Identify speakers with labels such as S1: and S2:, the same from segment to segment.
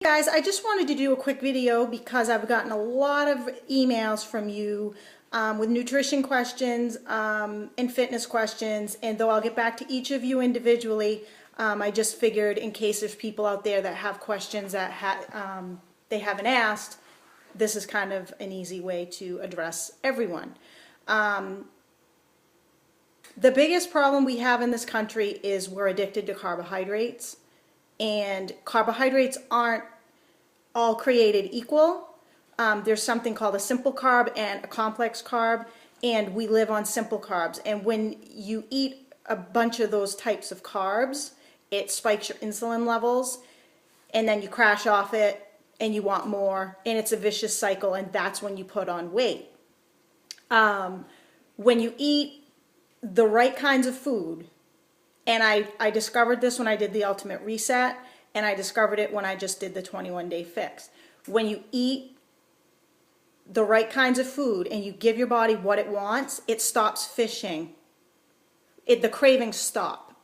S1: Guys, I just wanted to do a quick video because I've gotten a lot of emails from you with nutrition questions and fitness questions, and though I'll get back to each of you individually, I just figured in case there's people out there that have questions that they haven't asked, this is kind of an easy way to address everyone. The biggest problem we have in this country is we're addicted to carbohydrates, and carbohydrates aren't all created equal. There's something called a simple carb and a complex carb, and we live on simple carbs. And when you eat a bunch of those types of carbs, it spikes your insulin levels, and then you crash off it, and you want more, and it's a vicious cycle, and that's when you put on weight. When you eat the right kinds of food, and I discovered this when I did the Ultimate Reset, and I discovered it when I just did the 21-day fix. When you eat the right kinds of food and you give your body what it wants, it stops fishing. The cravings stop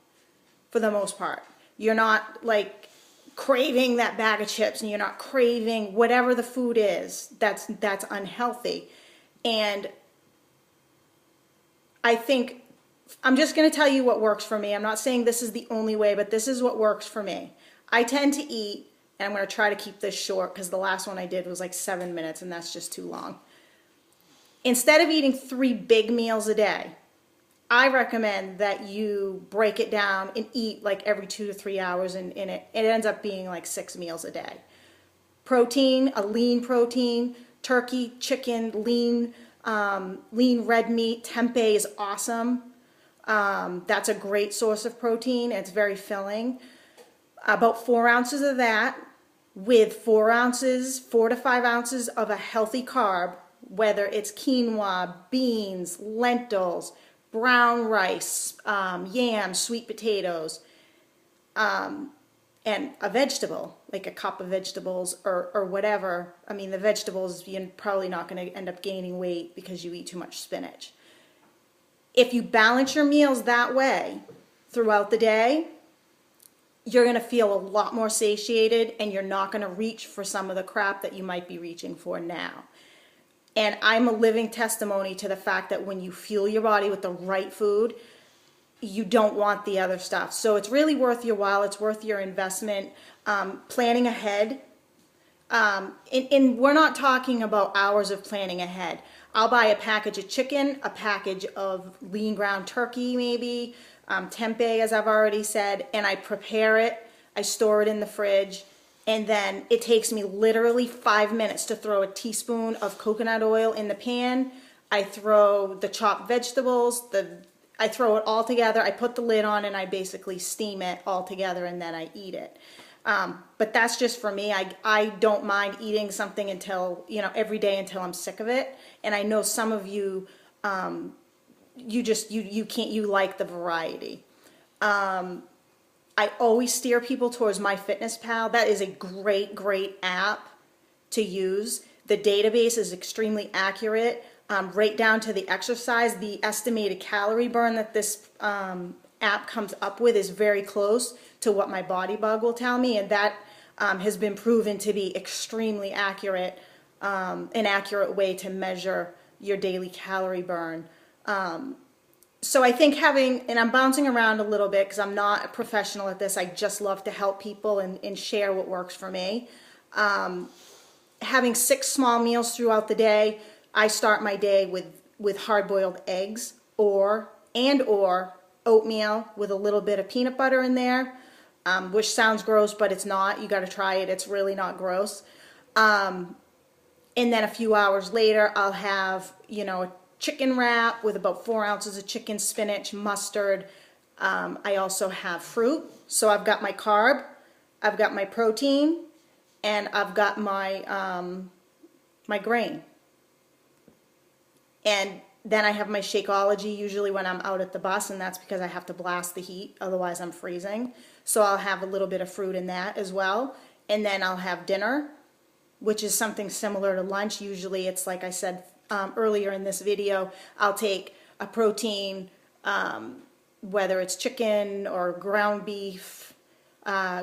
S1: for the most part. You're not like craving that bag of chips, and you're not craving whatever the food is that's unhealthy. And I think I'm just going to tell you what works for me. I'm not saying this is the only way, but this is what works for me. I tend to eat, and I'm going to try to keep this short because the last one I did was like 7 minutes, and that's just too long. Instead of eating 3 big meals a day, I recommend that you break it down and eat like every 2 to 3 hours, and it ends up being like 6 meals a day. Protein, a lean protein, turkey, chicken, lean red meat. Tempeh is awesome. That's a great source of protein. It's very filling. About 4 ounces of that with 4 to 5 ounces of a healthy carb, whether it's quinoa, beans, lentils, brown rice, yams, sweet potatoes, and a vegetable, like a cup of vegetables or whatever. I mean, the vegetables, you're probably not going to end up gaining weight because you eat too much spinach. If you balance your meals that way throughout the day, you're going to feel a lot more satiated, and you're not going to reach for some of the crap that you might be reaching for now. And I'm a living testimony to the fact that when you fuel your body with the right food, you don't want the other stuff. So it's really worth your while. It's worth your investment. Planning ahead. And we're not talking about hours of planning ahead. I'll buy a package of chicken, a package of lean ground turkey maybe, tempeh as I've already said, and I prepare it, I store it in the fridge, and then it takes me literally 5 minutes to throw a teaspoon of coconut oil in the pan. I throw the chopped vegetables, I throw it all together, I put the lid on, and I basically steam it all together, and then I eat it. But that's just for me. I don't mind eating something until, every day until I'm sick of it. And I know some of you, you like the variety. I always steer people towards MyFitnessPal. That is a great app to use. The database is extremely accurate, right down to the exercise. The estimated calorie burn that this app comes up with is very close to what my Body Bug will tell me, and that has been proven to be extremely accurate, an accurate way to measure your daily calorie burn. So I think and I'm bouncing around a little bit because I'm not a professional at this, I just love to help people and share what works for me. Having 6 small meals throughout the day, I start my day with hard-boiled eggs or oatmeal with a little bit of peanut butter in there, which sounds gross, but it's not. You got to try it. It's really not gross. And then a few hours later, I'll have, a chicken wrap with about 4 ounces of chicken, spinach, mustard. I also have fruit. So I've got my carb, I've got my protein, and I've got my, my grain. And then I have my Shakeology usually when I'm out at the bus, and that's because I have to blast the heat, otherwise I'm freezing. So I'll have a little bit of fruit in that as well. And then I'll have dinner, which is something similar to lunch. Usually it's like I said earlier in this video, I'll take a protein, whether it's chicken or ground beef,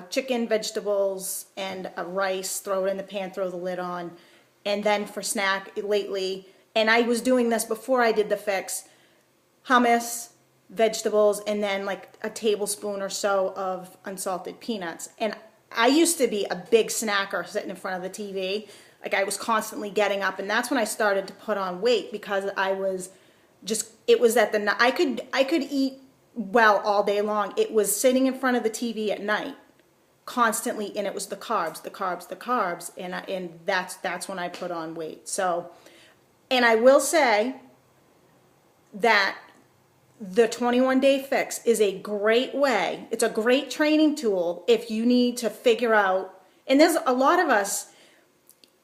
S1: chicken, vegetables, and a rice, throw it in the pan, throw the lid on. And then for snack lately, and I was doing this before I did the fix, hummus, vegetables, and then like a tablespoon or so of unsalted peanuts. And I used to be a big snacker sitting in front of the TV. Like I was constantly getting up, and that's when I started to put on weight because I was just, it was at the, I could eat well all day long. It was sitting in front of the TV at night constantly, and it was the carbs, and that's when I put on weight. So, and I will say that the 21-day fix is a great way. It's a great training tool if you need to figure out, and there's a lot of us,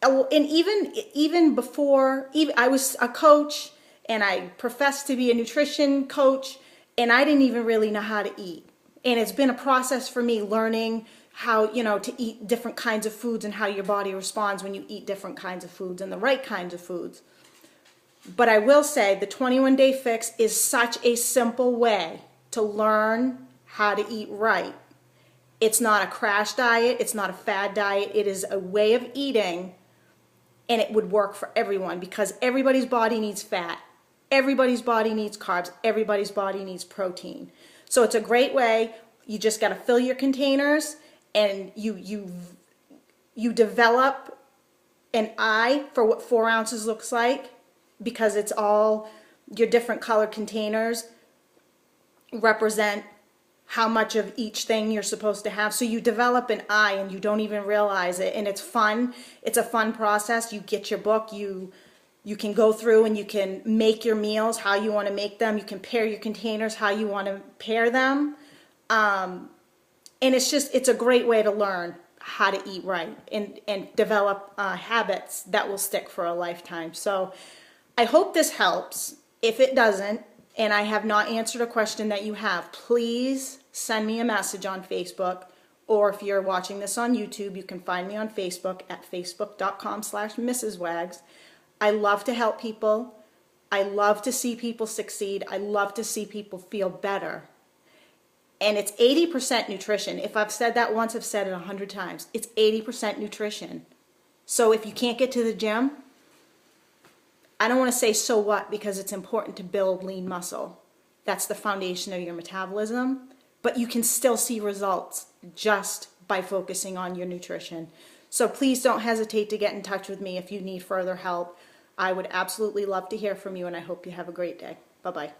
S1: and even before, I was a coach and I professed to be a nutrition coach, and I didn't even really know how to eat. And it's been a process for me learning how, to eat different kinds of foods and how your body responds when you eat different kinds of foods and the right kinds of foods. But I will say the 21-day fix is such a simple way to learn how to eat right. It's not a crash diet. It's not a fad diet. It is a way of eating, and it would work for everyone because everybody's body needs fat. Everybody's body needs carbs. Everybody's body needs protein. So it's a great way. You just got to fill your containers, and you develop an eye for what 4 ounces looks like, because it's all your different colored containers represent how much of each thing you're supposed to have. So you develop an eye and you don't even realize it. And it's fun. It's a fun process. You get your book, you can go through and you can make your meals how you want to make them. You can pair your containers how you want to pair them. And it's a great way to learn how to eat right and develop habits that will stick for a lifetime. So I hope this helps. If it doesn't, and I have not answered a question that you have, please send me a message on Facebook, or if you're watching this on YouTube, you can find me on Facebook at facebook.com/MrsWags. I love to help people. I love to see people succeed. I love to see people feel better. And it's 80% nutrition. If I've said that once, I've said it 100 times. It's 80% nutrition. So if you can't get to the gym, I don't want to say so what, because it's important to build lean muscle. That's the foundation of your metabolism. But you can still see results just by focusing on your nutrition. So please don't hesitate to get in touch with me if you need further help. I would absolutely love to hear from you, and I hope you have a great day. Bye-bye.